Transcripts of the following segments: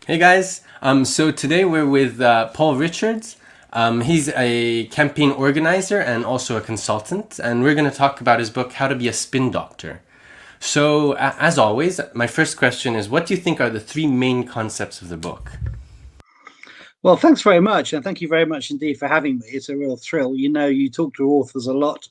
Hey guys, so today we're with Paul Richards. He's a campaign organizer and also a consultant, and we're going to talk about his book, How to Be a Spin Doctor. So, as always, my first question is, what do you think are the three main concepts of the book? Well, thanks very much, and thank you very much indeed for having me. It's a real thrill. You know, you talk to authors a lot,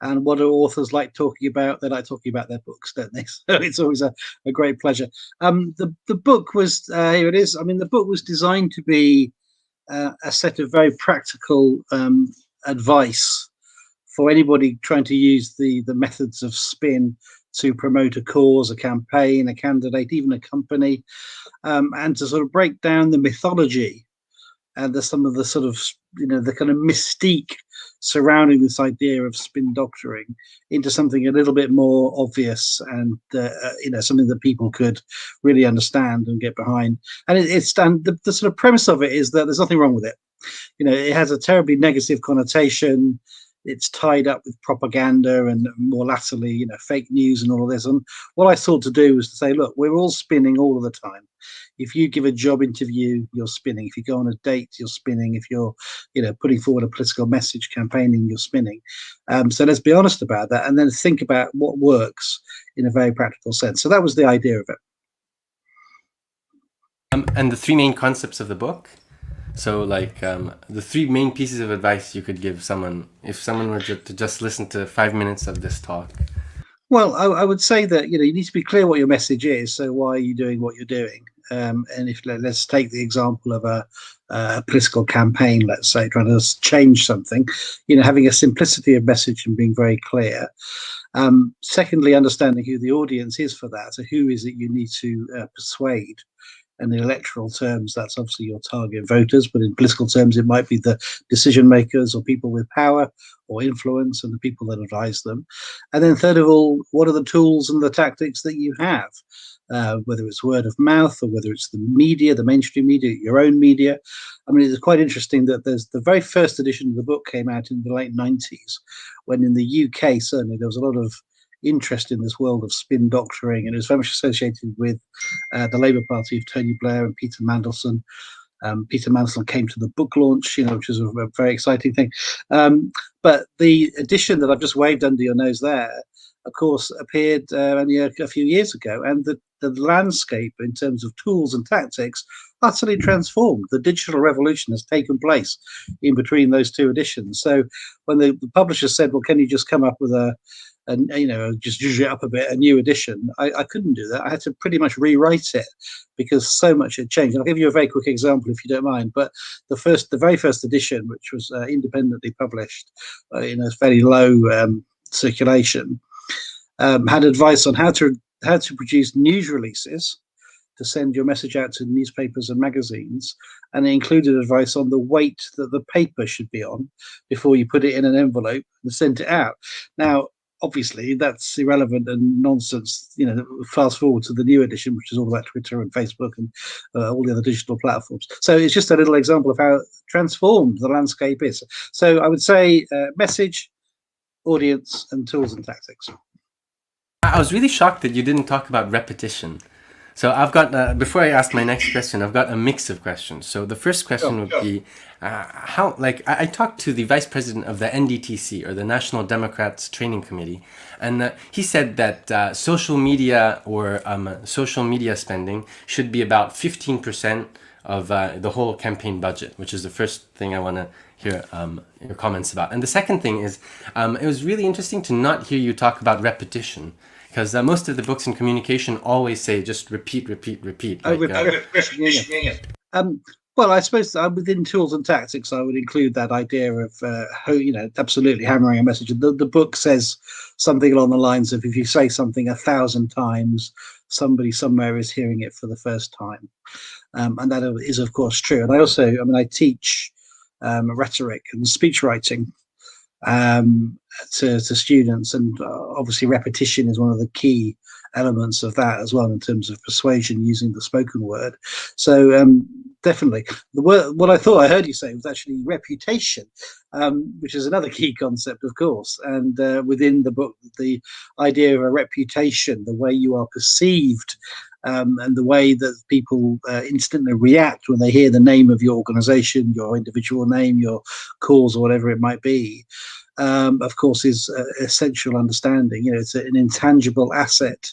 and what do authors like talking about? They like talking about their books, don't they? So it's always a great pleasure. The book was here it is. I mean, the book was designed to be a set of very practical advice for anybody trying to use the methods of spin to promote a cause, a campaign, a candidate, even a company, and to sort of break down the mythology and there's some of the sort of the kind of mystique surrounding this idea of spin doctoring into something a little bit more obvious and something that people could really understand and get behind. And the sort of premise of it is that there's nothing wrong with it. It has a terribly negative connotation. It's tied up with propaganda and more latterly, fake news and all of this. And what I sought to do was to say, look, we're all spinning all of the time. If you give a job interview, you're spinning. If you go on a date, you're spinning. If you're, putting forward a political message, campaigning, you're spinning. So let's be honest about that, and then think about what works in a very practical sense. So that was the idea of it. And the three main concepts of the book? So, the three main pieces of advice you could give someone if someone were to just listen to 5 minutes of this talk. Well, I would say that you need to be clear what your message is. So why are you doing what you're doing? And if let's take the example of a political campaign, let's say trying to change something, having a simplicity of message and being very clear. Secondly, understanding who the audience is for that. So who is it you need to persuade? And in electoral terms, that's obviously your target voters, but in political terms, it might be the decision makers or people with power or influence and the people that advise them. And then third of all, what are the tools and the tactics that you have? Whether it's word of mouth or whether it's the media, the mainstream media, your own media. I mean, it's quite interesting that there's the very first edition of the book came out in the late 90s, when in the UK, certainly, there was a lot of interest in this world of spin doctoring, and it was very much associated with the Labour Party of Tony Blair and Peter Mandelson. Peter Mandelson came to the book launch, which was a very exciting thing. But the edition that I've just waved under your nose there, of course, appeared only a few years ago, and the landscape in terms of tools and tactics utterly transformed. The digital revolution has taken place in between those two editions. So when the publisher said, well, can you just come up with and just zhuzh it up a bit, a new edition, I couldn't do that. I had to pretty much rewrite it because so much had changed. I'll give you a very quick example if you don't mind. But the very first edition, which was independently published in a fairly low circulation, had advice on how to produce news releases to send your message out to newspapers and magazines, and it included advice on the weight that the paper should be on before you put it in an envelope and sent it out. Now, obviously, that's irrelevant and nonsense. Fast forward to the new edition, which is all about Twitter and Facebook and all the other digital platforms. So it's just a little example of how transformed the landscape is. So I would say message, audience, and tools and tactics. I was really shocked that you didn't talk about repetition. So I've got, before I ask my next question, I've got a mix of questions. So the first question would be, I talked to the vice president of the NDTC, or the National Democrats Training Committee, and he said that social media or social media spending should be about 15% of the whole campaign budget, which is the first thing I want to hear your comments about. And the second thing is, it was really interesting to not hear you talk about repetition. Because most of the books in communication always say just repeat, repeat, repeat. Well, I suppose within tools and tactics, I would include that idea of, absolutely hammering a message. The book says something along the lines of, if you say something 1,000 times, somebody somewhere is hearing it for the first time. And that is, of course, true. And I teach rhetoric and speech writing to students, and obviously repetition is one of the key elements of that as well in terms of persuasion using the spoken word. So definitely what I thought I heard you say was actually reputation, which is another key concept, of course, and within the book, the idea of a reputation, the way you are perceived and the way that people instantly react when they hear the name of your organization, your individual name, your cause, or whatever it might be, of course, is essential understanding. It's an intangible asset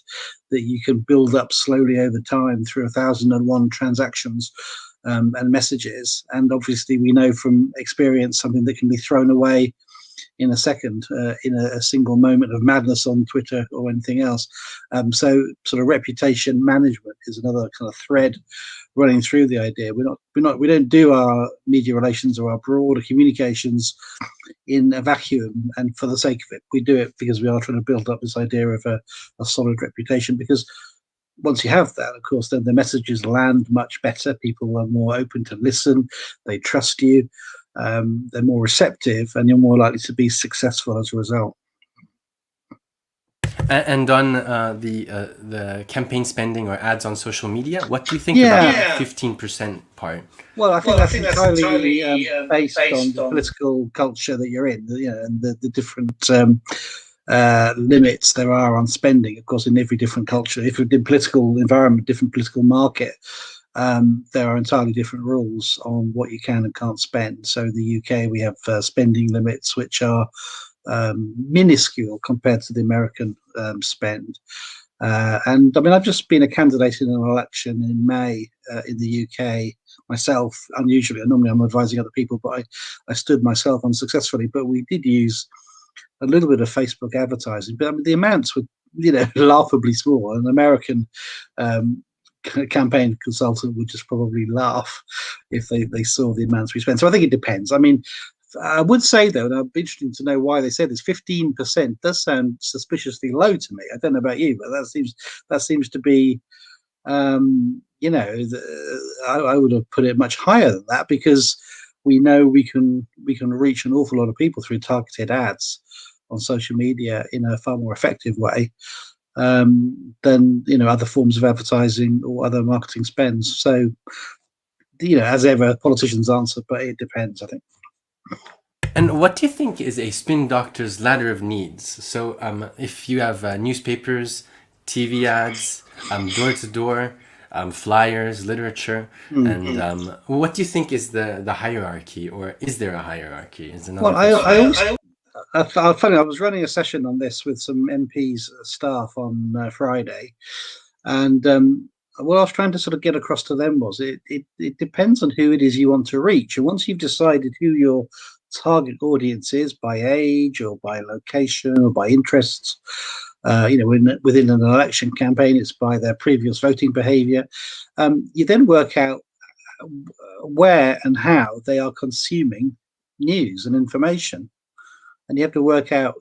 that you can build up slowly over time through 1,001 transactions and messages. And obviously, we know from experience something that can be thrown away in a second, in a single moment of madness on Twitter or anything else. So sort of reputation management is another kind of thread running through the idea. We don't do our media relations or our broader communications in a vacuum and for the sake of it. We do it because we are trying to build up this idea of a solid reputation, because once you have that, of course, then the messages land much better. People are more open to listen. They trust you. They're more receptive, and you're more likely to be successful as a result. And on the campaign spending or ads on social media, what do you think about the 15% part? Well, I think that's entirely based on the political culture that you're in, and the different limits there are on spending. Of course, in every different culture, if in political environment, different political market, there are entirely different rules on what you can and can't spend. So in the UK, we have spending limits which are minuscule compared to the American spend. And I mean, I've just been a candidate in an election in May in the UK myself. Unusually, normally I'm advising other people, but I stood myself unsuccessfully. But we did use a little bit of Facebook advertising, but I mean, the amounts were, laughably small. An American campaign consultant would just probably laugh if they saw the amounts we spent. So I think it depends. I mean, I would say, though, and I'd be interested to know why they said this, 15% does sound suspiciously low to me. I don't know about you, but that seems to be, I would have put it much higher than that, because we know we can reach an awful lot of people through targeted ads on social media in a far more effective way than other forms of advertising or other marketing spends. So, as ever, politicians answer, but it depends, I think. And what do you think is a spin doctor's ladder of needs? So if you have newspapers, TV ads, door to door, flyers, literature, and what do you think is the hierarchy, or is there a hierarchy? Is another question. Funny, I was running a session on this with some MPs staff on Friday, and what I was trying to sort of get across to them was it depends on who it is you want to reach. And once you've decided who your target audience is by age or by location or by interests, within an election campaign, it's by their previous voting behavior. You then work out where and how they are consuming news and information. And you have to work out,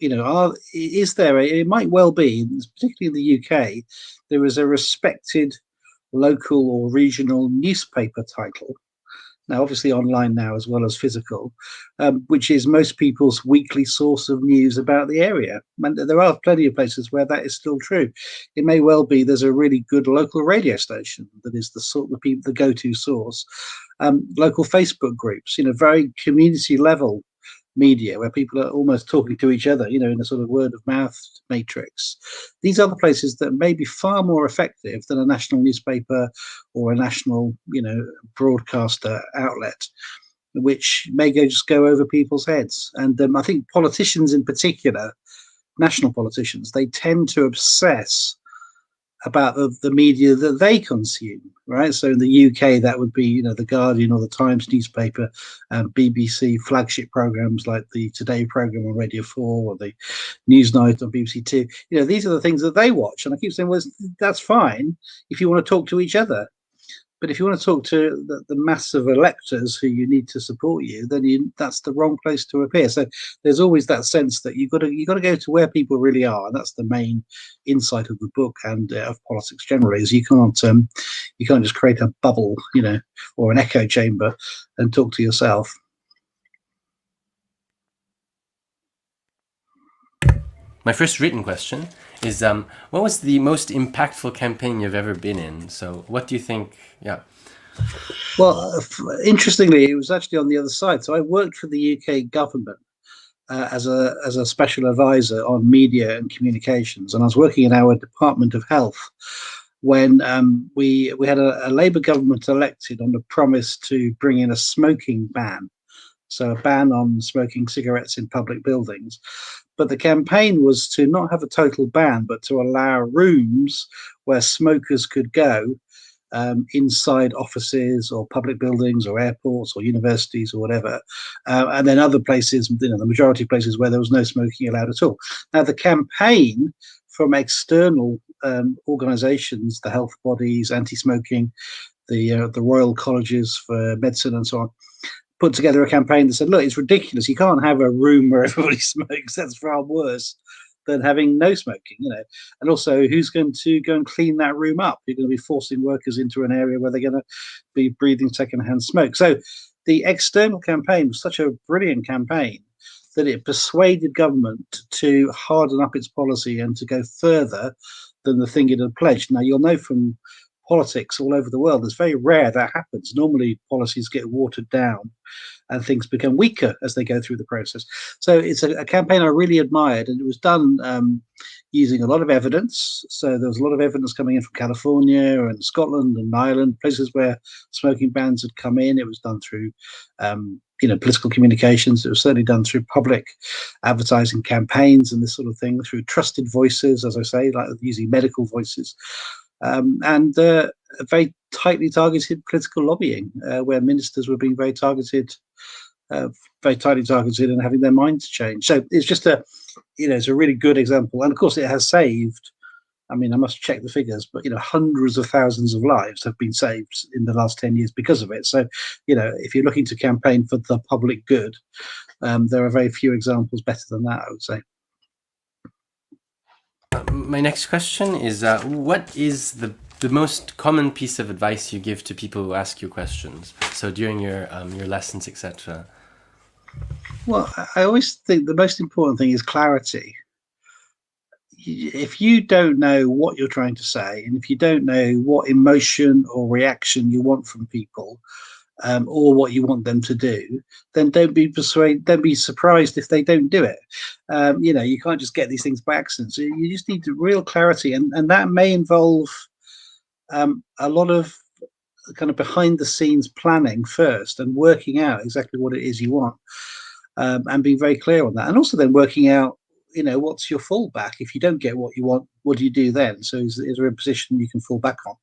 is there it might well be, particularly in the UK, there is a respected local or regional newspaper title, now obviously online now as well as physical, which is most people's weekly source of news about the area. And there are plenty of places where that is still true. It may well be there's a really good local radio station that is the go-to source. Local Facebook groups, very community level media where people are almost talking to each other, in a sort of word of mouth matrix. These are the places that may be far more effective than a national newspaper or a national, broadcaster outlet, which may just go over people's heads. And I think politicians in particular, national politicians, they tend to obsess about the media that they consume, right? So in the UK, that would be, the Guardian or the Times newspaper, BBC flagship programs like the Today programme on Radio 4 or the Newsnight on BBC 2. These are the things that they watch. And I keep saying, well, that's fine if you want to talk to each other. But if you want to talk to the mass of electors who you need to support you, then that's the wrong place to appear. So there's always that sense that you've got to go to where people really are, and that's the main insight of the book and of politics generally. Is you can't just create a bubble, or an echo chamber and talk to yourself. My first written question is, what was the most impactful campaign you've ever been in? So what do you think? Yeah. Well, interestingly, it was actually on the other side. So I worked for the UK government as a special advisor on media and communications, and I was working in our Department of Health. when we had a Labour government elected on the promise to bring in a smoking ban, so a ban on smoking cigarettes in public buildings. But the campaign was to not have a total ban, but to allow rooms where smokers could go inside offices or public buildings or airports or universities or whatever, and then other places, the majority of places where there was no smoking allowed at all. Now, the campaign from external organisations, the health bodies, anti-smoking, the Royal Colleges for Medicine, and so on, put together a campaign that said, look, it's ridiculous. You can't have a room where everybody smokes. That's far worse than having no smoking, And also, who's going to go and clean that room up? You're going to be forcing workers into an area where they're going to be breathing secondhand smoke. So the external campaign was such a brilliant campaign that it persuaded government to harden up its policy and to go further than the thing it had pledged. Now, you'll know from politics all over the world, it's very rare that happens. Normally, policies get watered down and things become weaker as they go through the process. So it's a campaign I really admired, and it was done using a lot of evidence. So there was a lot of evidence coming in from California and Scotland and Ireland, places where smoking bans had come in. It was done through political communications. It was certainly done through public advertising campaigns and this sort of thing, through trusted voices, as I say, like using medical voices. And very tightly targeted political lobbying, where ministers were being very tightly targeted and having their minds changed. So it's just it's a really good example. And of course, it has saved, I must check the figures, but, hundreds of thousands of lives have been saved in the last 10 years because of it. So, if you're looking to campaign for the public good, there are very few examples better than that, I would say. My next question is, what is the most common piece of advice you give to people who ask you questions? So during your lessons, etc. Well, I always think the most important thing is clarity. If you don't know what you're trying to say, and if you don't know what emotion or reaction you want from people, or what you want them to do, then don't be surprised if they don't do it. You can't just get these things by accident. So you just need real clarity, and that may involve a lot of kind of behind the scenes planning first and working out exactly what it is you want, and being very clear on that, and also then working out what's your fallback if you don't get what you want. What do you do then? So is there a position you can fall back on?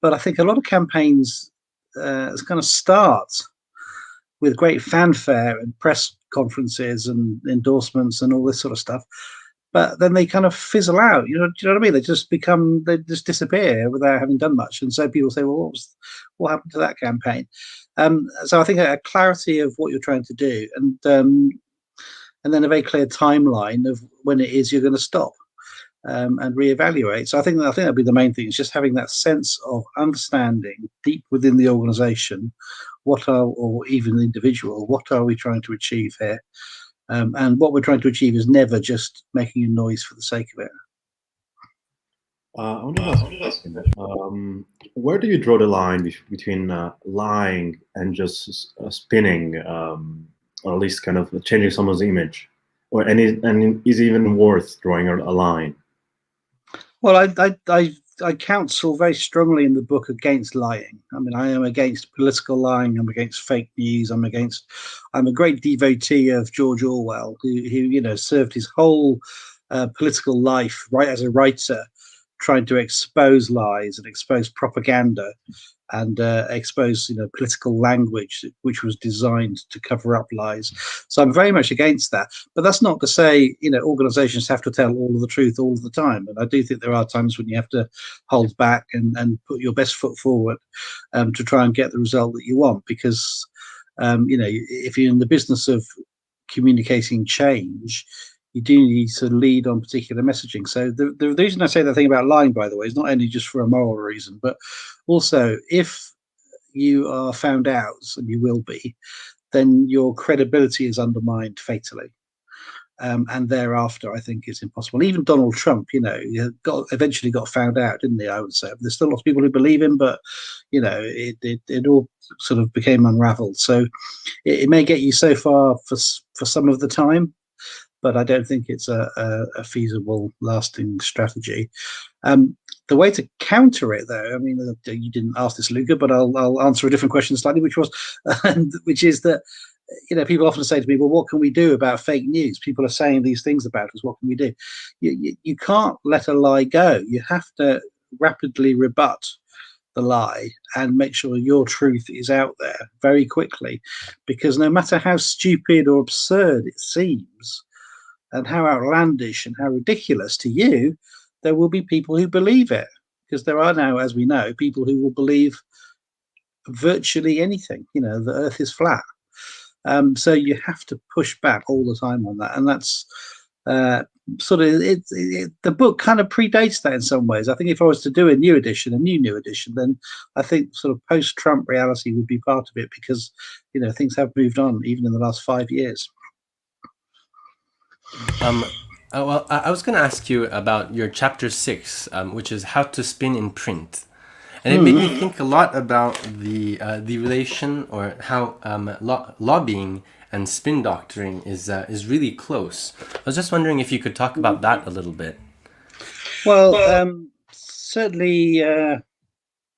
But I think a lot of campaigns kind of start with great fanfare and press conferences and endorsements and all this sort of stuff, but then they kind of fizzle out. Do you know what I mean? They just disappear without having done much. And so people say, well, what happened to that campaign? So I think a clarity of what you're trying to do, and then a very clear timeline of when it is you're going to stop and reevaluate. So I think that'd be the main thing, is just having that sense of understanding deep within the organization, or even the individual, what are we trying to achieve here? And what we're trying to achieve is never just making a noise for the sake of it. I want to ask a question. Where do you draw the line between lying and just spinning, or at least kind of changing someone's image, and is it even worth drawing a line? Well, I counsel very strongly in the book against lying. I am against political lying. I'm against fake news. I'm a great devotee of George Orwell, who served his whole political life, right, as a writer, trying to expose lies and expose propaganda and expose political language which was designed to cover up lies. So I'm very much against that. But that's not to say organizations have to tell all of the truth all the time. And I do think there are times when you have to hold back and put your best foot forward to try and get the result that you want. Because if you're in the business of communicating change, you do need to lead on particular messaging. So the reason I say that thing about lying, by the way, is not only just for a moral reason, but also if you are found out, and you will be, then your credibility is undermined fatally. And thereafter, I think it's impossible. Even Donald Trump, eventually got found out, didn't he? I would say there's still lots of people who believe him, but it all sort of became unravelled. So it may get you so far for some of the time, but I don't think it's a feasible, lasting strategy. The way to counter it, though, I mean, you didn't ask this, Luca, but I'll answer a different question slightly, which is that, people often say to me, well, what can we do about fake news? People are saying these things about us. What can we do? You can't let a lie go. You have to rapidly rebut the lie and make sure your truth is out there very quickly, because no matter how stupid or absurd it seems and how outlandish and how ridiculous to you, there will be people who believe it, because there are now, as we know, people who will believe virtually anything, the earth is flat. So you have to push back all the time on that, and that's sort of the book kind of predates that in some ways. I think if I was to do a new edition, then I think sort of post-Trump reality would be part of it, because things have moved on even in the last 5 years. Well, I was going to ask you about your chapter 6, which is how to spin in print. And it made me think a lot about the relation, or how lobbying and spin doctoring is really close. I was just wondering if you could talk about that a little bit. Well, certainly, there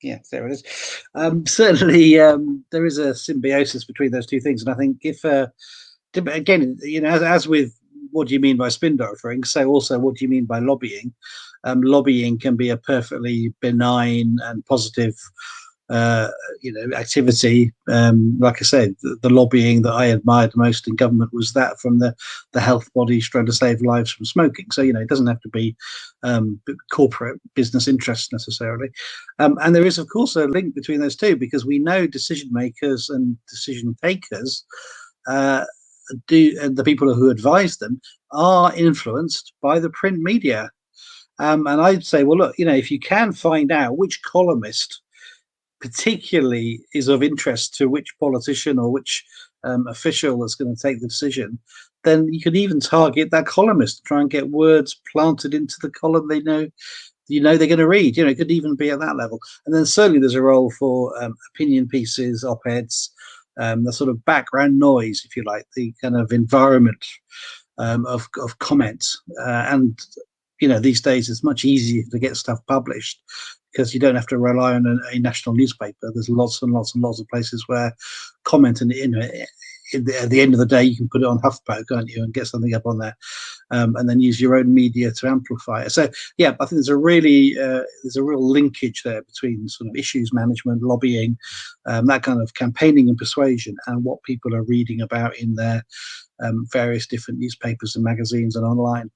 it is. Certainly, there is a symbiosis between those two things, and I think if again, as with what do you mean by spin doctoring, so also what do you mean by lobbying? Lobbying can be a perfectly benign and positive, activity. Like I said, the lobbying that I admired most in government was that from the health bodies trying to save lives from smoking. So, it doesn't have to be corporate business interests necessarily. And there is, of course, a link between those two, because we know decision makers and decision takers and the people who advise them are influenced by the print media. And I'd say, well, look, if you can find out which columnist particularly is of interest to which politician or which official that's going to take the decision, then you could even target that columnist, try and get words planted into the column they know they're going to read. It could even be at that level. And then certainly there's a role for opinion pieces, op-eds, the sort of background noise, if you like, the kind of environment of comments. And these days it's much easier to get stuff published, because you don't have to rely on a national newspaper. There's lots and lots and lots of places where comment, and at the end of the day, you can put it on HuffPo, can't you, and get something up on there, and then use your own media to amplify it. So yeah, I think there's a real linkage there between sort of issues management, lobbying, that kind of campaigning and persuasion, and what people are reading about in their various different newspapers and magazines and online.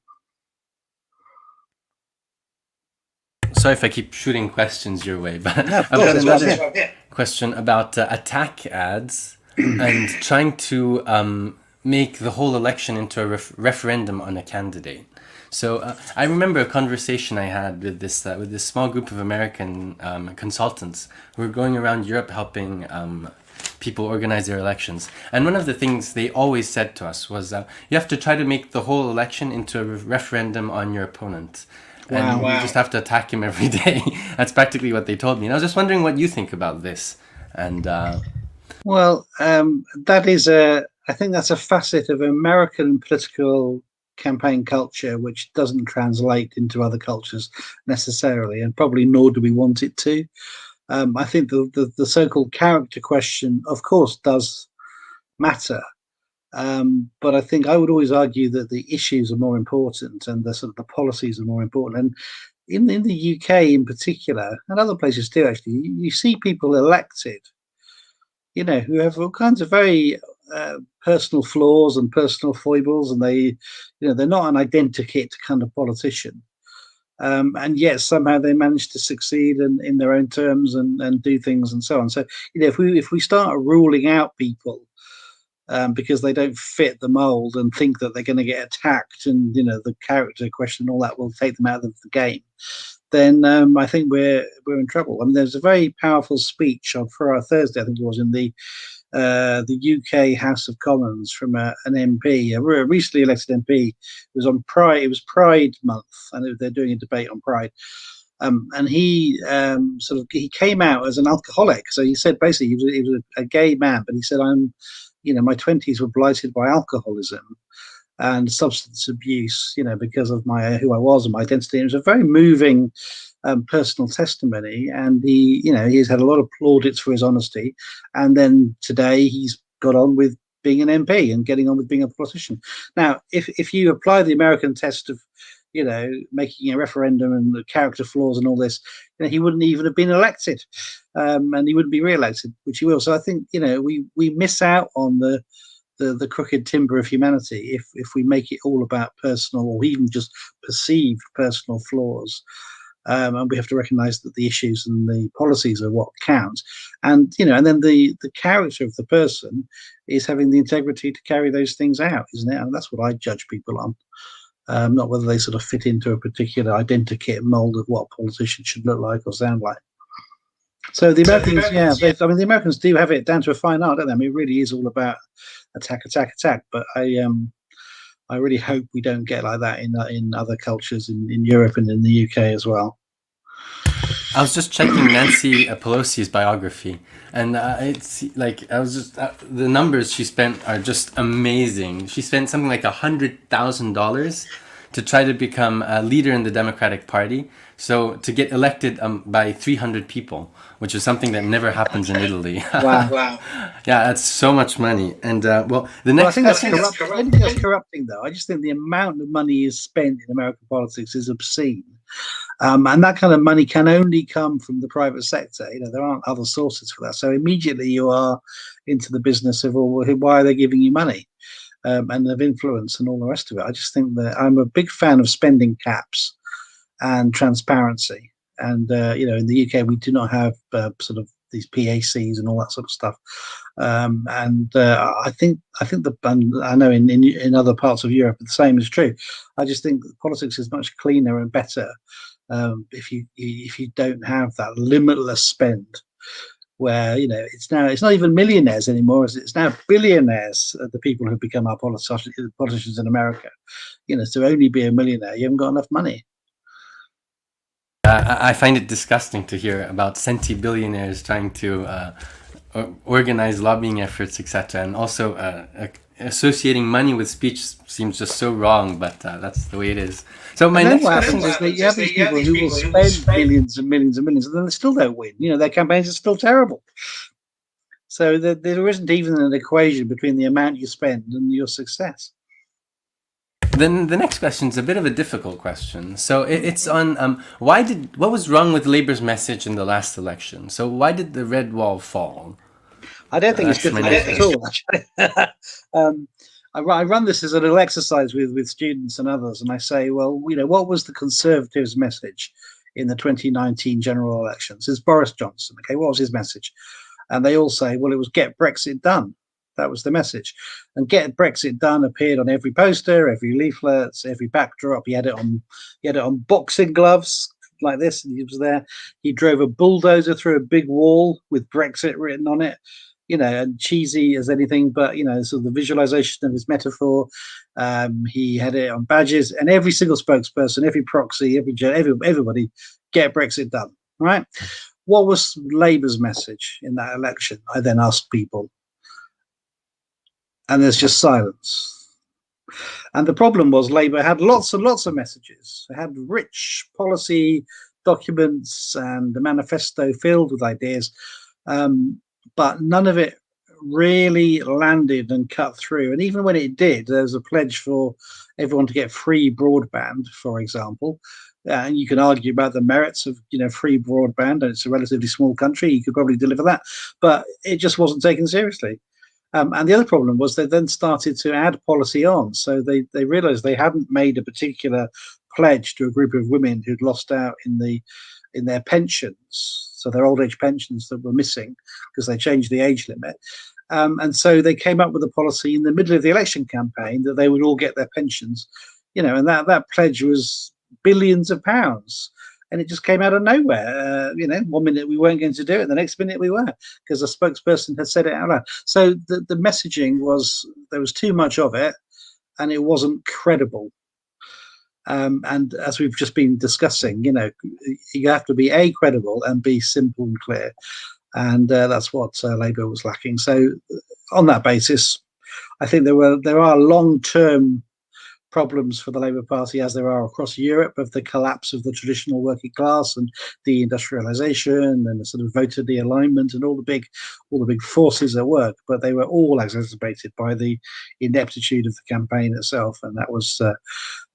Sorry if I keep shooting questions your way, but I've got another question about attack ads and trying to make the whole election into a referendum on a candidate. So I remember a conversation I had with this small group of American consultants who were going around Europe helping people organize their elections. And one of the things they always said to us was, you have to try to make the whole election into a referendum on your opponent. And you just have to attack him every day. That's practically what they told me. And I was just wondering what you think about this. And well, that is I think that's a facet of American political campaign culture which doesn't translate into other cultures necessarily, and probably nor do we want it to. I think the so-called character question, of course, does matter. But I think I would always argue that the issues are more important, and the sort of the policies are more important. And in the UK in particular, and other places too, actually, you see people elected, who have all kinds of very personal flaws and personal foibles, and they're not an identikit kind of politician. And yet somehow they manage to succeed in their own terms and do things and so on. So, if we start ruling out people because they don't fit the mold and think that they're going to get attacked, and the character question and all that will take them out of the game, then I think we're in trouble. I mean, there's a very powerful speech on Thursday, I think it was, in the UK House of Commons from an MP, a recently elected MP. It was on Pride. It was Pride Month, and they're doing a debate on Pride. And he he came out as an alcoholic. So he said basically he was a gay man, but he said, my 20s were blighted by alcoholism and substance abuse, because of who I was and my identity. And it was a very moving personal testimony, and he's had a lot of plaudits for his honesty, and then today he's got on with being an MP and getting on with being a politician. Now, if you apply the American test of making a referendum and the character flaws and all this, he wouldn't even have been elected, and he wouldn't be re-elected, which he will. So I think we miss out on the crooked timber of humanity if we make it all about personal or even just perceived personal flaws. And we have to recognise that the issues and the policies are what count, and then the character of the person is having the integrity to carry those things out, isn't it? And that's what I judge people on, not whether they sort of fit into a particular identikit mold of what a politician should look like or sound like. So the Americans, the Americans do have it down to a fine art, don't they? I mean, it really is all about attack. But I really hope we don't get like that in other cultures in Europe and in the UK as well. I was just checking Nancy Pelosi's biography, and it's like the numbers she spent are just amazing. She spent something like $100,000 to try to become a leader in the Democratic Party. So to get elected by 300 people, which is something that never happens in Italy. Wow. Yeah, that's so much money. And the next I think that's corrupting, though. I just think the amount of money is spent in American politics is obscene. And that kind of money can only come from the private sector. There aren't other sources for that. So immediately you are into the business of, why are they giving you money? And of influence and all the rest of it. I just think that I'm a big fan of spending caps and transparency. And in the UK we do not have sort of these PACs and all that sort of stuff. I think I know in other parts of Europe the same is true. I just think politics is much cleaner and better if you don't have that limitless spend, where it's not even millionaires anymore, it's now billionaires, the people who become our politicians in America. To only be a millionaire, you haven't got enough money. I find it disgusting to hear about centi-billionaires trying to organize lobbying efforts, etc. And also associating money with speech seems just so wrong, but that's the way it is. So my next question is that you have these people who will spend millions and millions and millions, and then they still don't win. Their campaigns are still terrible. So there isn't even an equation between the amount you spend and your success. Then the next question is a bit of a difficult question. So it's on what was wrong with Labour's message in the last election? So why did the red wall fall? I don't think it's difficult at all, actually. I run this as a little exercise with students and others, and I say, well, what was the Conservatives' message in the 2019 general elections? It's Boris Johnson. Okay, what was his message? And they all say, well, it was get Brexit done. That was the message. And get Brexit done appeared on every poster, every leaflet, every backdrop. He had it on boxing gloves like this, and he was there. He drove a bulldozer through a big wall with Brexit written on it, and cheesy as anything, but sort of the visualization of his metaphor. He had it on badges, and every single spokesperson, every proxy, everybody, get Brexit done. Right? What was Labour's message in that election? I then asked people. And there's just silence. And the problem was Labour had lots and lots of messages. They had rich policy documents and a manifesto filled with ideas, but none of it really landed and cut through. And even when it did, there was a pledge for everyone to get free broadband, for example. And you can argue about the merits of free broadband, and it's a relatively small country. You could probably deliver that, but it just wasn't taken seriously. And the other problem was they then started to add policy on. So they realized they hadn't made a particular pledge to a group of women who'd lost out in their pensions. So their old age pensions that were missing because they changed the age limit. And so they came up with a policy in the middle of the election campaign that they would all get their pensions, and that pledge was billions of pounds. And it just came out of nowhere. 1 minute we weren't going to do it, the next minute we were, because a spokesperson had said it out loud. So the messaging there was too much of it, and it wasn't credible. And as we've just been discussing, you have to be A, credible, and B, simple and clear. And that's what Labour was lacking. So on that basis, I think there are long-term problems for the Labour Party, as there are across Europe, of the collapse of the traditional working class and deindustrialization and the sort of voter de-alignment and all the big forces at work. But they were all exacerbated by the ineptitude of the campaign itself, and that was,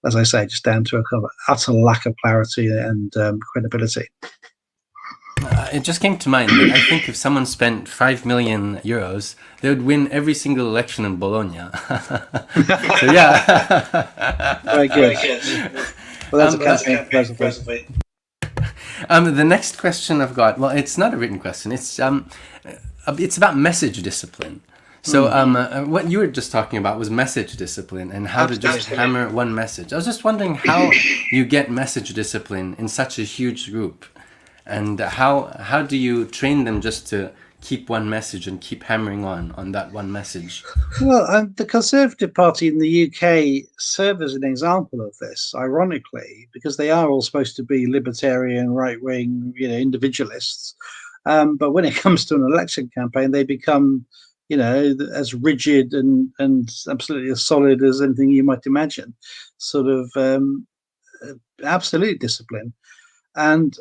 as I say, just down to a kind of utter lack of clarity and credibility. It just came to mind that I think if someone spent 5 million euros, they would win every single election in Bologna. So yeah. Very good. Well, that's a campaign philosophy. The next question I've got, well, it's not a written question. It's about message discipline. So what you were just talking about was message discipline and how to just hammer one message. I was just wondering how you get message discipline in such a huge group. And how do you train them just to keep one message and keep hammering on that one message? Well, the Conservative Party in the UK serve as an example of this, ironically, because they are all supposed to be libertarian, right-wing, individualists. But when it comes to an election campaign, they become, as rigid and absolutely as solid as anything you might imagine. Sort of absolute discipline. And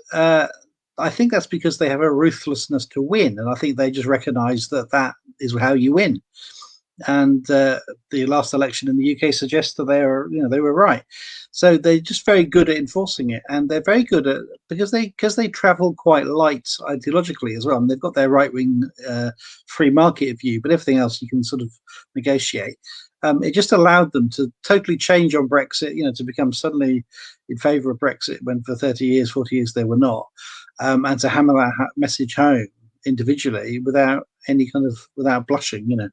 I think that's because they have a ruthlessness to win, and I think they just recognise that is how you win. And the last election in the UK suggests that they were right. So they're just very good at enforcing it, and they're very good at because they travel quite light ideologically as well. I mean, they've got their right-wing free market view, but everything else you can sort of negotiate. It just allowed them to totally change on Brexit, to become suddenly in favour of Brexit when for 30 years, 40 years they were not, and to hammer that message home individually without blushing,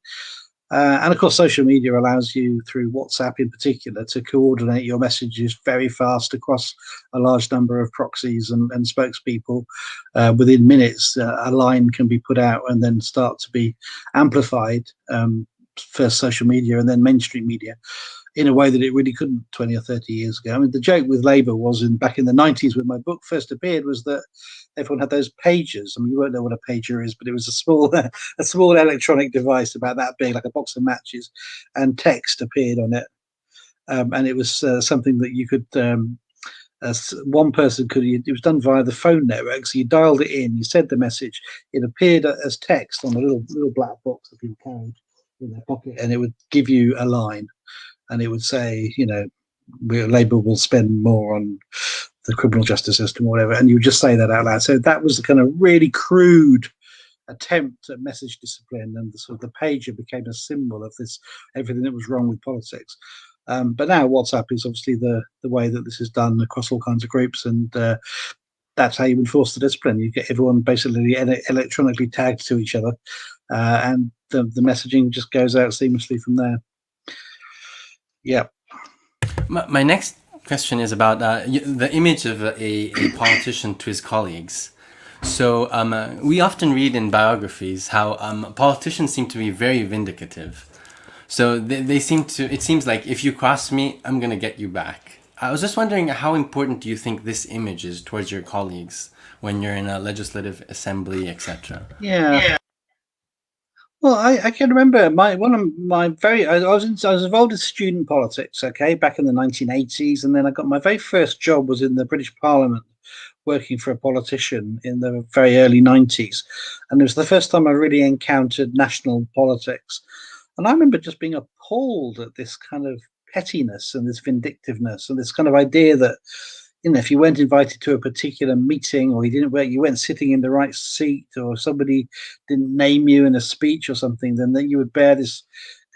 And of course, social media allows you, through WhatsApp in particular, to coordinate your messages very fast across a large number of proxies and spokespeople. Within minutes, a line can be put out and then start to be amplified. First social media and then mainstream media, in a way that it really couldn't 20 or 30 years ago. I mean, the joke with Labour was back in the 90s when my book first appeared was that everyone had those pagers. I mean, you won't know what a pager is, but it was a small electronic device about that big, like a box of matches, and text appeared on it. And it was something that you could, one person could, it was done via the phone network. So you dialed it in, you said the message, it appeared as text on a little black box that people carried in their pocket, and it would give you a line, and it would say, Labour will spend more on the criminal justice system or whatever, and you would just say that out loud. So that was the kind of really crude attempt at message discipline, and the pager became a symbol of this, everything that was wrong with politics. But now WhatsApp is obviously the way that this is done across all kinds of groups, and that's how you enforce the discipline. You get everyone basically electronically tagged to each other, and the messaging just goes out seamlessly from there. Yeah. My next question is about the image of a politician to his colleagues. So we often read in biographies how politicians seem to be very vindicative. So they seem to, it seems like if you cross me, I'm going to get you back. I was just wondering, how important do you think this image is towards your colleagues when you're in a legislative assembly, etc.? Yeah. Well, I can remember I was involved in student politics, back in the 1980s, and then I got my very first job was in the British Parliament, working for a politician in the very early 90s, and it was the first time I really encountered national politics, and I remember just being appalled at this kind of pettiness and this vindictiveness and this kind of idea that, if you weren't invited to a particular meeting, or you weren't sitting in the right seat, or somebody didn't name you in a speech or something, then you would bear this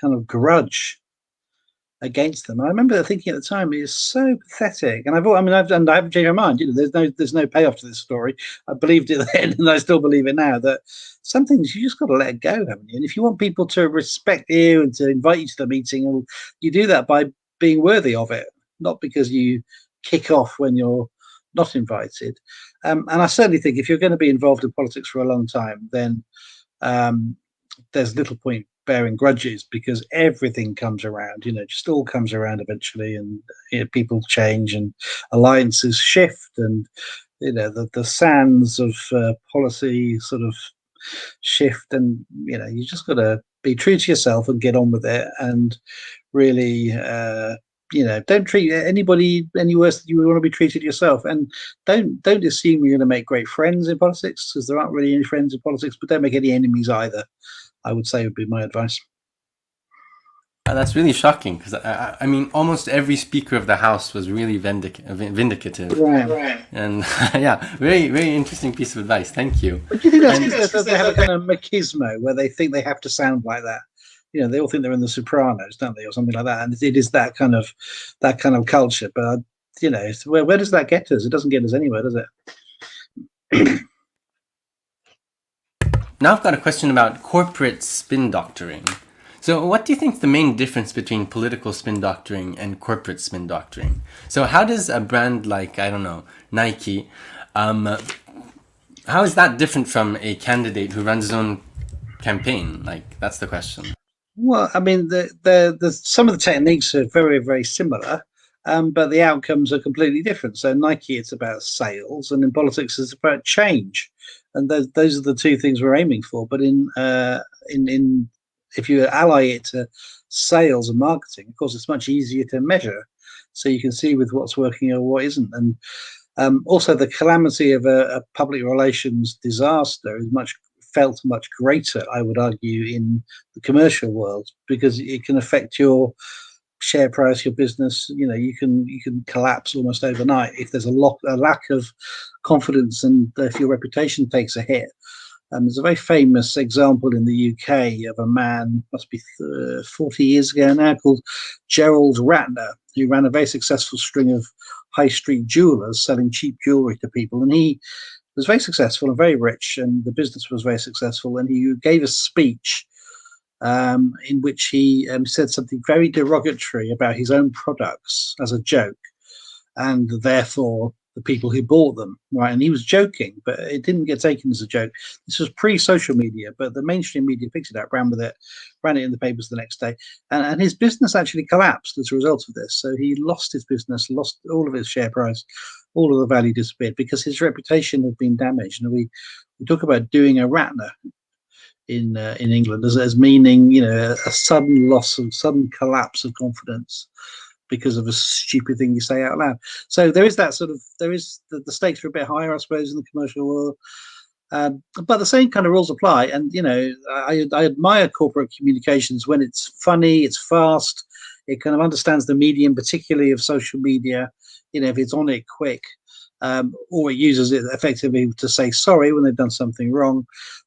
kind of grudge against them. And I remember thinking at the time, it is so pathetic. And I haven't changed my mind. There's no payoff to this story. I believed it then, and I still believe it now. That some things you just got to let go, haven't you? And if you want people to respect you and to invite you to the meeting, you do that by being worthy of it, not because you kick off when you're not invited. And I certainly think if you're going to be involved in politics for a long time, then there's little point bearing grudges, because everything comes around, just all comes around eventually, and people change and alliances shift, and the sands of policy sort of shift, and you just got to be true to yourself and get on with it, and really don't treat anybody any worse than you would want to be treated yourself, and don't assume you're going to make great friends in politics, because there aren't really any friends in politics. But don't make any enemies either, I would say, would be my advice. That's really shocking, because I mean, almost every speaker of the House was really vindicative. Right. And yeah, very, very interesting piece of advice. Thank you. But do you think that's because they have a kind of machismo where they think they have to sound like that? They all think they're in The Sopranos, don't they, or something like that? And it is that kind of culture. But where does that get us? It doesn't get us anywhere, does it? Now I've got a question about corporate spin doctoring. So what do you think is the main difference between political spin doctoring and corporate spin doctoring? So how does a brand like, I don't know, Nike, how is that different from a candidate who runs his own campaign? Like, that's the question. Well, I mean, some of the techniques are very, very similar, but the outcomes are completely different. So Nike, it's about sales, and in politics, it's about change, and those are the two things we're aiming for. But in if you ally it to sales and marketing, of course, it's much easier to measure, so you can see with what's working or what isn't. And also, the calamity of a public relations disaster is felt much greater, I would argue, in the commercial world, because it can affect your share price, your business. You can collapse almost overnight if there's a lack of confidence, and if your reputation takes a hit. There's a very famous example in the UK of a man, must be 40 years ago now, called Gerald Ratner, who ran a very successful string of high street jewelers selling cheap jewelry to people. And he was very successful and very rich, and the business was very successful. And he gave a speech in which he said something very derogatory about his own products as a joke, and therefore the people who bought them, right? And he was joking, but it didn't get taken as a joke. This was pre-social media, but the mainstream media picked it up, ran with it, ran it in the papers the next day, and his business actually collapsed as a result of this. So he lost his business, lost all of his share price, all of the value disappeared, because his reputation had been damaged. And we talk about doing a Ratner in England as meaning, a sudden loss, of sudden collapse of confidence because of a stupid thing you say out loud. So there is that the stakes are a bit higher, I suppose, in the commercial world. But the same kind of rules apply. And, I admire corporate communications when it's funny, it's fast, it kind of understands the medium, particularly of social media. If it's on it quick, or it uses it effectively to say sorry when they've done something wrong,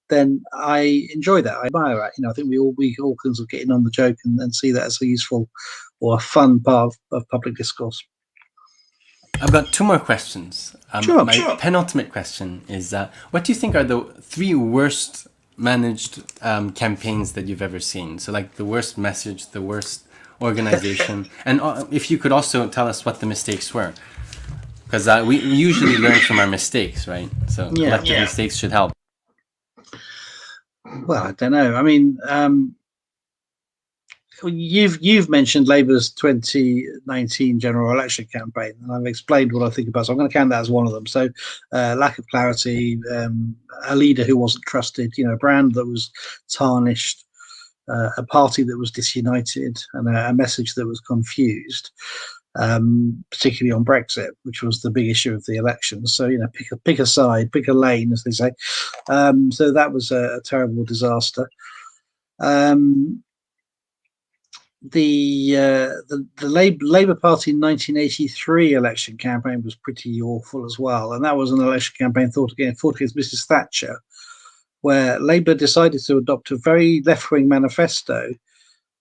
then I enjoy that. I admire that. I think we all can sort of get in on the joke and see that as a useful or a fun part of public discourse. I've got two more questions. Sure. My penultimate question is, what do you think are the 3 worst managed campaigns that you've ever seen? So like the worst message, the worst organization, and if you could also tell us what the mistakes were. Because we usually learn from our mistakes, right? So collective mistakes should help. Well, I don't know. I mean, you've mentioned Labour's 2019 general election campaign, and I've explained what I think about. So I'm going to count that as one of them. So, lack of clarity, a leader who wasn't trusted, a brand that was tarnished, a party that was disunited, and a message that was confused. Particularly on Brexit, which was the big issue of the election. So pick a side, pick a lane, as they say. So that was a terrible disaster. The Labour Party 1983 election campaign was pretty awful as well, and that was an election campaign fought against Mrs. Thatcher, where Labour decided to adopt a very left-wing manifesto.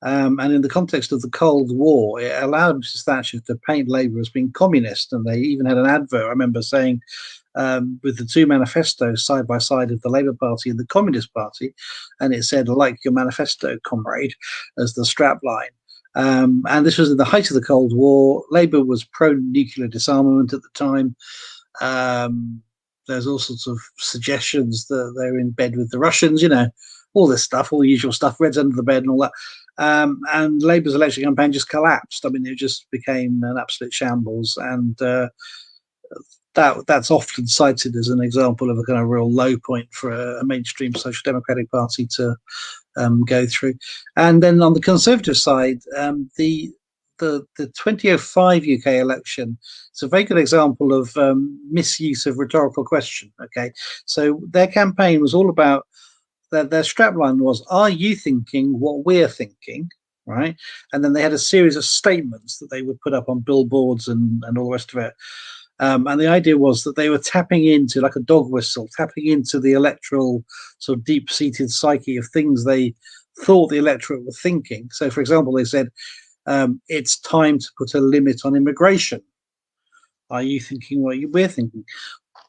And in the context of the Cold War, it allowed Mrs. Thatcher to paint Labour as being communist. And they even had an advert, I remember, saying, with the two manifestos side by side of the Labour Party and the Communist Party, and it said, "Like your manifesto, comrade," as the strapline. And this was in the height of the Cold War. Labour was pro-nuclear disarmament at the time. There's all sorts of suggestions that they're in bed with the Russians, all this stuff, all the usual stuff, Reds under the bed and all that. And Labour's election campaign just collapsed. I mean, it just became an absolute shambles. And that's often cited as an example of a kind of real low point for a mainstream social democratic party to go through. And then on the Conservative side, the the 2005 UK election, it's a very good example of misuse of rhetorical question. Okay, so their campaign was all about their strapline was, "Are you thinking what we're thinking?" Right, and then they had a series of statements that they would put up on billboards and all the rest of it. And the idea was that they were tapping into, like a dog whistle, tapping into the electoral sort of deep-seated psyche of things they thought the electorate were thinking. So, for example, they said, it's time to put a limit on immigration. Are you thinking what we're thinking?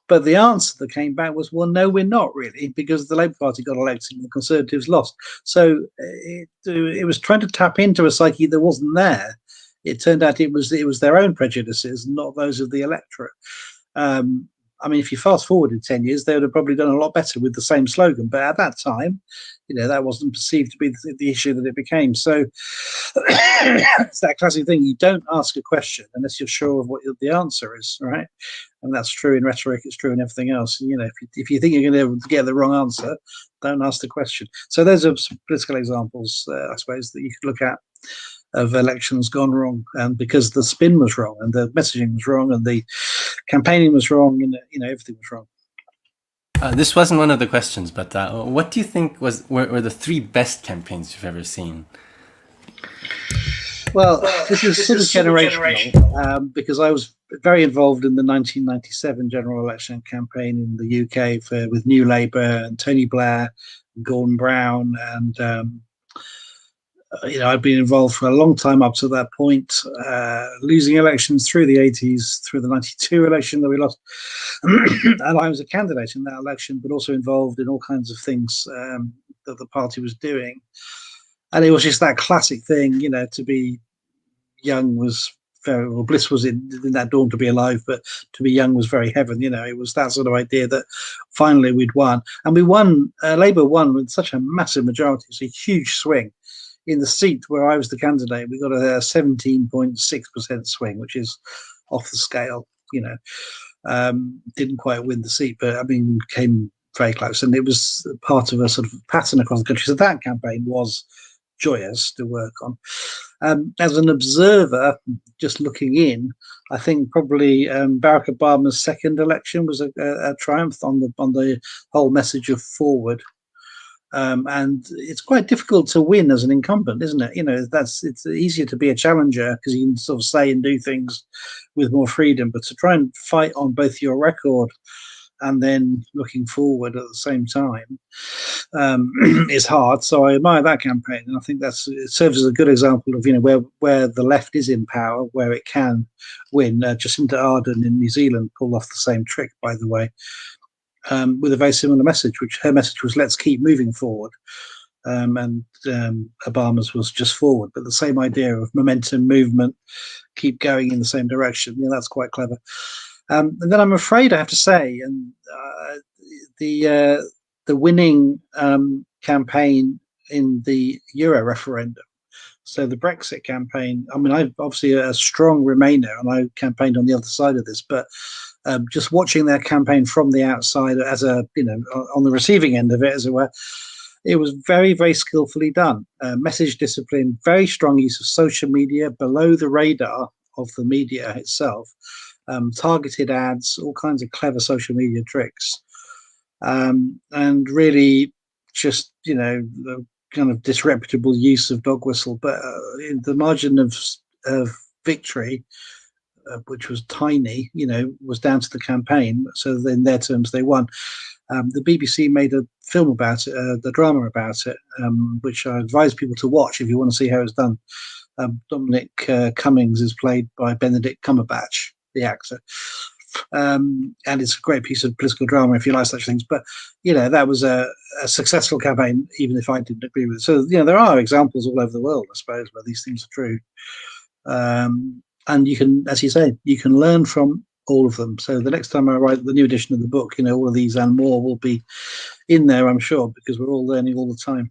But the answer that came back was, well, no, we're not really, because the Labour Party got elected and the Conservatives lost. So it was trying to tap into a psyche that wasn't there. It turned out it was their own prejudices, not those of the electorate. I mean, if you fast forwarded 10 years, they would have probably done a lot better with the same slogan. But at that time, that wasn't perceived to be the issue that it became. So it's that classic thing. You don't ask a question unless you're sure of what the answer is, right? And that's true in rhetoric. It's true in everything else. If you think you're going to get the wrong answer, don't ask the question. So those are some political examples, I suppose, that you could look at of elections gone wrong, and because the spin was wrong, and the messaging was wrong, and the campaigning was wrong, and everything was wrong. This wasn't one of the questions, but what do you think were the 3 best campaigns you've ever seen? Well, this is sort of generational, because I was very involved in the 1997 general election campaign in the UK with New Labour and Tony Blair, and Gordon Brown, and I'd been involved for a long time up to that point, losing elections through the 80s, through the 92 election that we lost. And I was a candidate in that election, but also involved in all kinds of things that the party was doing. And it was just that classic thing, to be young was very, well, bliss was in that dawn to be alive, but to be young was very heaven. It was that sort of idea that finally we'd won. And we won, Labour won with such a massive majority. It's a huge swing. In the seat where I was the candidate, we got a 17.6% swing, which is off the scale. Didn't quite win the seat, but came very close, and it was part of a sort of pattern across the country. So that campaign was joyous to work on. As an observer, just looking in, I think probably Barack Obama's second election was a triumph on the whole message of forward. And it's quite difficult to win as an incumbent, isn't it? It's easier to be a challenger because you can sort of say and do things with more freedom, but to try and fight on both your record and then looking forward at the same time is hard. So I admire that campaign, and I think it serves as a good example of where the left is in power, where it can win. Jacinda Ardern in New Zealand pulled off the same trick, by the way. With a very similar message, which her message was, let's keep moving forward. And Obama's was just forward, but the same idea of momentum, movement, keep going in the same direction. That's quite clever. And then I'm afraid I have to say, and the winning campaign in the Euro referendum, so the Brexit campaign, I'm obviously a strong Remainer, and I campaigned on the other side of this, but just watching their campaign from the outside as on the receiving end of it, as it were, it was very, very skillfully done. Message discipline, very strong use of social media below the radar of the media itself, targeted ads, all kinds of clever social media tricks, and really just, the kind of disreputable use of dog whistle. But the margin of victory, which was tiny, was down to the campaign. So in their terms, they won. The BBC made a film about it, the drama about it, which I advise people to watch if you want to see how it's done. Dominic Cummings is played by Benedict Cumberbatch, the actor. And it's a great piece of political drama if you like such things. But, that was a successful campaign, even if I didn't agree with it. So, there are examples all over the world, I suppose, where these things are true. And you can, as you say, you can learn from all of them. So the next time I write the new edition of the book, all of these and more will be in there, I'm sure, because we're all learning all the time.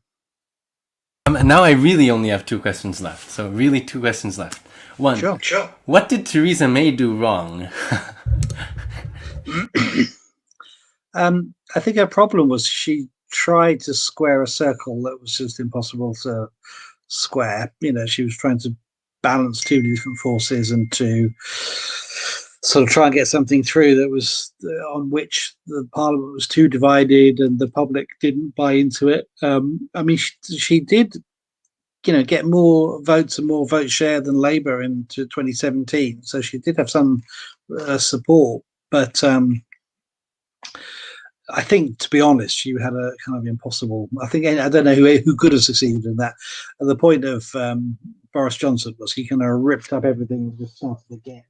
Now I really only have 2 questions left. So really 2 questions left. One, sure. What did Theresa May do wrong? I think her problem was she tried to square a circle that was just impossible to square. She was trying to balance two different forces and to sort of try and get something through that was on which the Parliament was too divided and the public didn't buy into it. I mean, she did, get more votes and more vote share than Labour into 2017, so she did have some support, but I think, to be honest, she had a kind of impossible. I don't know who could have succeeded in that. And the point of Boris Johnson was he kind of ripped up everything and just started again.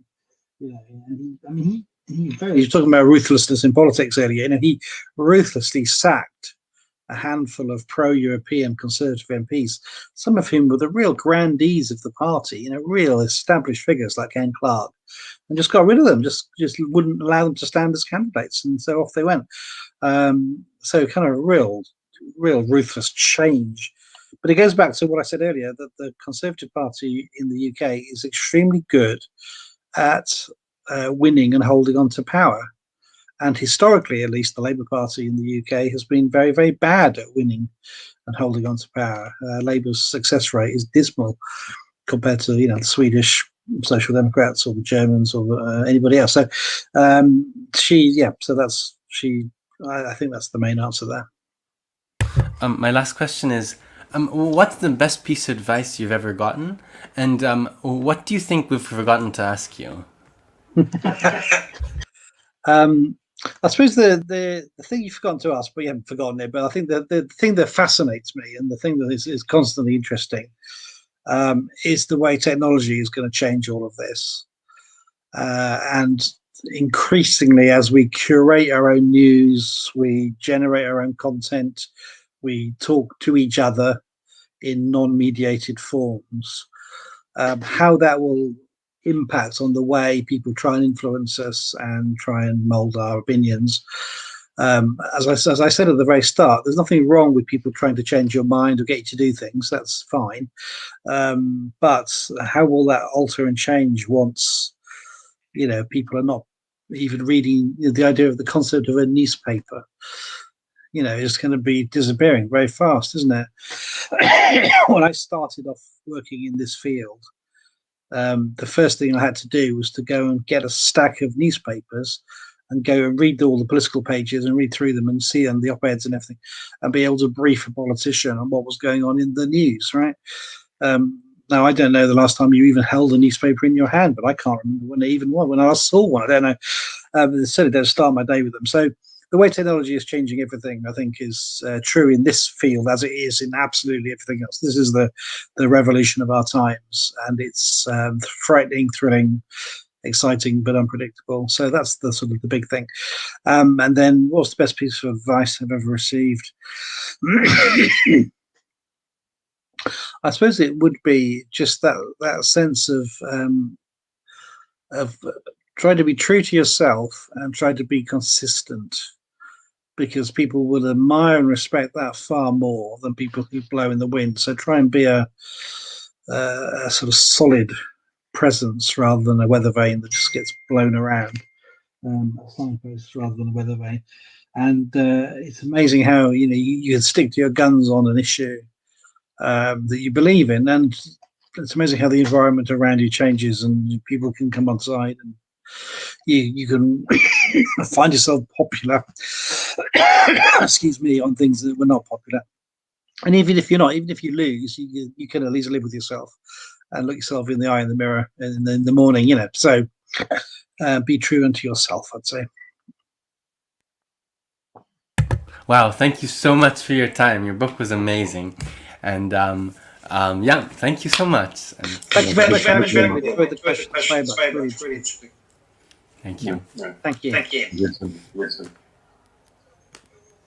And he was talking about ruthlessness in politics earlier. He ruthlessly sacked a handful of pro-European Conservative MPs, some of whom were the real grandees of the party, real established figures like Ken Clarke, and just got rid of them, just wouldn't allow them to stand as candidates, and so off they went. So kind of real ruthless change. But it goes back to what I said earlier, that the Conservative Party in the UK is extremely good at winning and holding on to power. And historically, at least, the Labour Party in the UK has been very, very bad at winning and holding on to power. Labour's success rate is dismal compared to, the Swedish Social Democrats or the Germans or anybody else. So I think that's the main answer there. My last question is, what's the best piece of advice you've ever gotten? And what do you think we've forgotten to ask you? I suppose the thing you've forgotten to ask, but you haven't forgotten it, but I think the thing that fascinates me and the thing that is constantly interesting is the way technology is going to change all of this. And increasingly, as we curate our own news, we generate our own content, we talk to each other in non-mediated forms, how that will impact on the way people try and influence us and try and mold our opinions. As I said at the very start, there's nothing wrong with people trying to change your mind or get you to do things. That's fine. But how will that alter and change once, people are not even reading the idea of the concept of a newspaper? Is going to be disappearing very fast, isn't it? When I started off working in this field, the first thing I had to do was to go and get a stack of newspapers and go and read all the political pages and read through them and see the op-eds and everything, and be able to brief a politician on what was going on in the news, right? Now, I don't know the last time you even held a newspaper in your hand, but I can't remember when they even was. When I last saw one, I don't know. Certainly don't start my day with them. So the way technology is changing everything, I think, is true in this field as it is in absolutely everything else. This is the revolution of our times, and it's frightening, thrilling, exciting, but unpredictable. So that's the sort of the big thing. And then, what's the best piece of advice I've ever received? I suppose it would be just that sense of try to be true to yourself and try to be consistent, because people will admire and respect that far more than people who blow in the wind. So try and be a sort of solid presence rather than a weather vane that just gets blown around. A signpost rather than a weather vane. And it's amazing how you can stick to your guns on an issue that you believe in, and it's amazing how the environment around you changes and people can come on side and you can find yourself popular excuse me, on things that were not popular. And even if you lose, you can at least live with yourself and look yourself in the eye in the mirror in the morning, so be true unto yourself, I'd say. Wow, thank you so much for your time. Your book was amazing. And thank you so much. And thank you very much for the question. thank you. Thank you. Listen.